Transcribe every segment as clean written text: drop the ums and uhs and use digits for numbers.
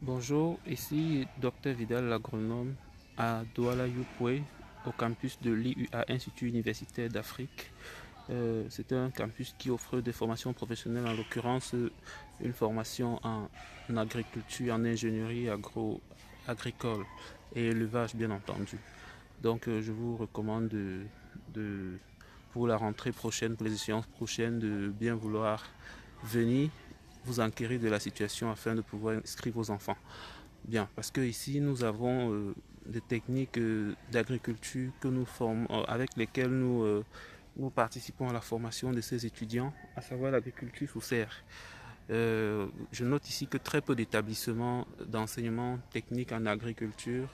Bonjour, ici Dr Vidal, l'agronome à Douala Youpoué, au campus de l'IUA, Institut universitaire d'Afrique. C'est un campus qui offre des formations professionnelles, en l'occurrence une formation en agriculture, en ingénierie agricole et élevage, bien entendu. Donc, je vous recommande pour la rentrée prochaine, pour les échéances prochaines, de bien vouloir venir vous enquérir de la situation afin de pouvoir inscrire vos enfants. Bien, parce que ici nous avons des techniques d'agriculture que nous formons, avec lesquelles nous participons à la formation de ces étudiants, à savoir l'agriculture sous serre. Je note ici que très peu d'établissements d'enseignement technique en agriculture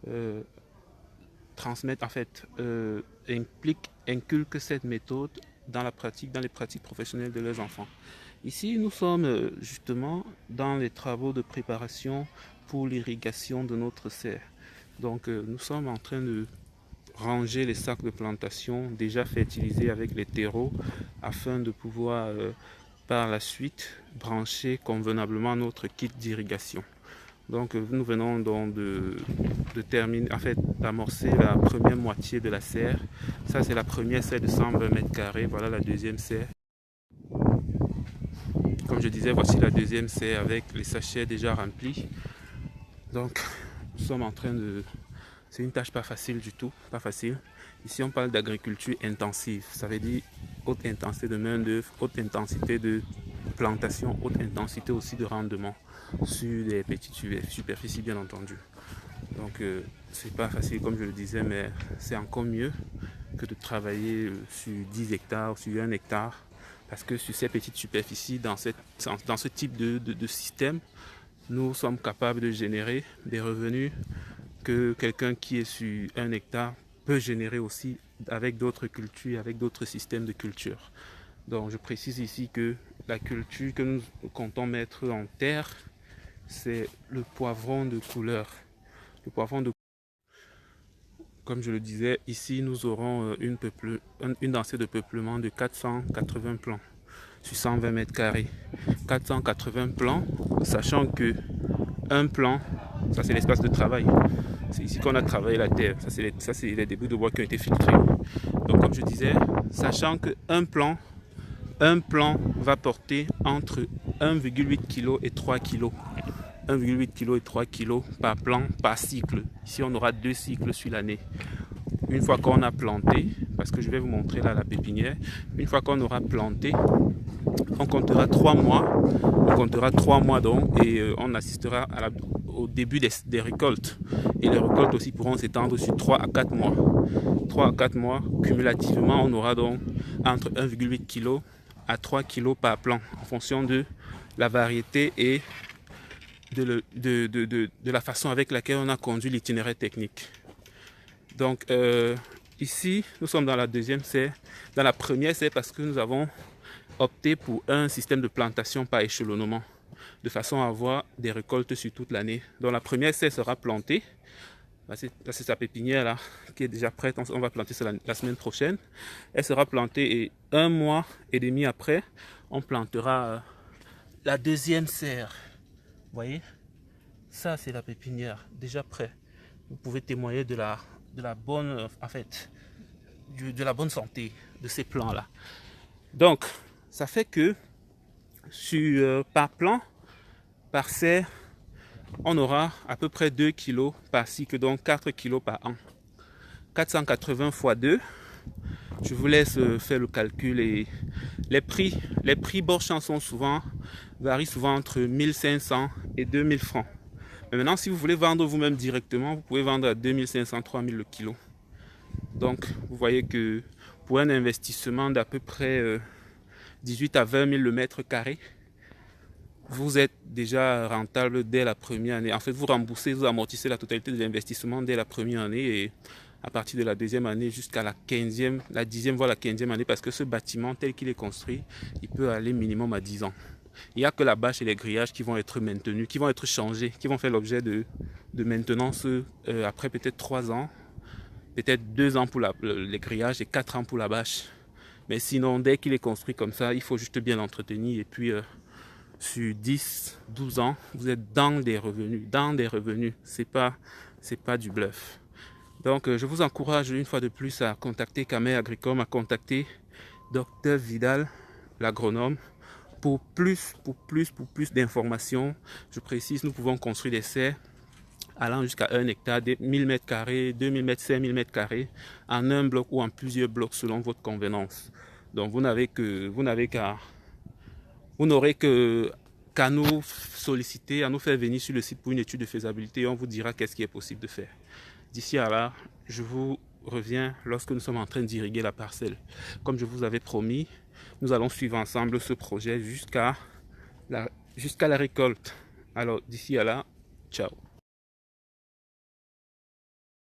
euh, transmettent, en fait, inculquent cette méthode dans la pratique, dans les pratiques professionnelles de leurs enfants. Ici, nous sommes justement dans les travaux de préparation pour l'irrigation de notre serre. Donc, nous sommes en train de ranger les sacs de plantation déjà fertilisés avec les terreaux afin de pouvoir par la suite brancher convenablement notre kit d'irrigation. Donc nous venons donc de terminer, en fait, d'amorcer la première moitié de la serre. Ça c'est la première serre de 120 mètres carrés. Voilà la deuxième serre. Comme je disais, voici la deuxième serre avec les sachets déjà remplis. Donc nous sommes en train de... C'est une tâche pas facile du tout, pas facile. Ici on parle d'agriculture intensive. Ça veut dire haute intensité de main d'œuvre, haute intensité de plantation, haute intensité aussi de rendement sur des petites superficies bien entendu. Donc c'est pas facile comme je le disais, mais c'est encore mieux que de travailler sur 10 hectares, sur 1 hectare, parce que sur ces petites superficies, dans ce type de système, nous sommes capables de générer des revenus que quelqu'un qui est sur 1 hectare peut générer aussi avec d'autres cultures, avec d'autres systèmes de culture. Donc je précise ici que la culture que nous comptons mettre en terre, c'est le poivron de couleur. Le poivron de Comme je le disais, ici nous aurons une densité de peuplement de 480 plants sur 120 mètres carrés. 480 plants, sachant que un plan, ça c'est l'espace de travail. C'est ici qu'on a travaillé la terre. Ça c'est les débris de bois qui ont été filtrés. Donc comme je disais, sachant un plan va porter entre 1,8 kg et 3 kg. 1,8 kg et 3 kg par plan, par cycle. Ici, on aura 2 cycles sur l'année. Une fois qu'on a planté, parce que je vais vous montrer là la pépinière, une fois qu'on aura planté, on comptera 3 mois. On comptera 3 mois donc et on assistera au début des récoltes. Et les récoltes aussi pourront s'étendre sur 3 à 4 mois. 3 à 4 mois, cumulativement, on aura donc entre 1,8 kg à 3 kg par plan en fonction de la variété et de la façon avec laquelle on a conduit l'itinéraire technique. Donc ici, nous sommes dans la deuxième serre. Dans la première serre, parce que nous avons opté pour un système de plantation par échelonnement, de façon à avoir des récoltes sur toute l'année. Donc la première serre sera plantée. Là, c'est sa pépinière là, qui est déjà prête. On va planter ça la semaine prochaine. Elle sera plantée et 1 mois et demi après, on plantera la deuxième serre. Vous voyez, ça c'est la pépinière déjà prête. Vous pouvez témoigner de la bonne, en fait, de la bonne santé de ces plants là. Donc, ça fait que par plan, par serre, on aura à peu près 2 kg par cycle, donc 4 kg par an. 480 fois 2, je vous laisse faire le calcul et les prix Borchamp varient souvent entre 1500 et 2000 francs. Mais maintenant, si vous voulez vendre vous-même directement, vous pouvez vendre à 2500, 3000 le kilo. Donc, vous voyez que pour un investissement d'à peu près 18 à 20 000 le mètre carré, vous êtes déjà rentable dès la première année. En fait, vous amortissez la totalité de l'investissement dès la première année et à partir de la deuxième année jusqu'à la 15e, la 10e, voire la 15e année, parce que ce bâtiment tel qu'il est construit, il peut aller minimum à 10 ans. Il n'y a que la bâche et les grillages qui vont être maintenus, qui vont être changés, qui vont faire l'objet de maintenance après peut-être 3 ans, peut-être 2 ans pour les grillages et 4 ans pour la bâche. Mais sinon, dès qu'il est construit comme ça, il faut juste bien l'entretenir et puis sur 10, 12 ans, vous êtes dans des revenus. C'est pas du bluff. Donc, je vous encourage une fois de plus à contacter Camé Agricom, à contacter Dr Vidal, l'agronome, pour plus d'informations. Je précise, nous pouvons construire des serres allant jusqu'à 1 hectare, 1000 m², 2000 m², 5000 m², en un bloc ou en plusieurs blocs selon votre convenance. Donc, vous n'aurez qu'à nous solliciter, à nous faire venir sur le site pour une étude de faisabilité et on vous dira qu'est-ce qui est possible de faire. D'ici à là, je vous reviens lorsque nous sommes en train d'irriguer la parcelle. Comme je vous avais promis, nous allons suivre ensemble ce projet jusqu'à la récolte. Alors, d'ici à là, ciao.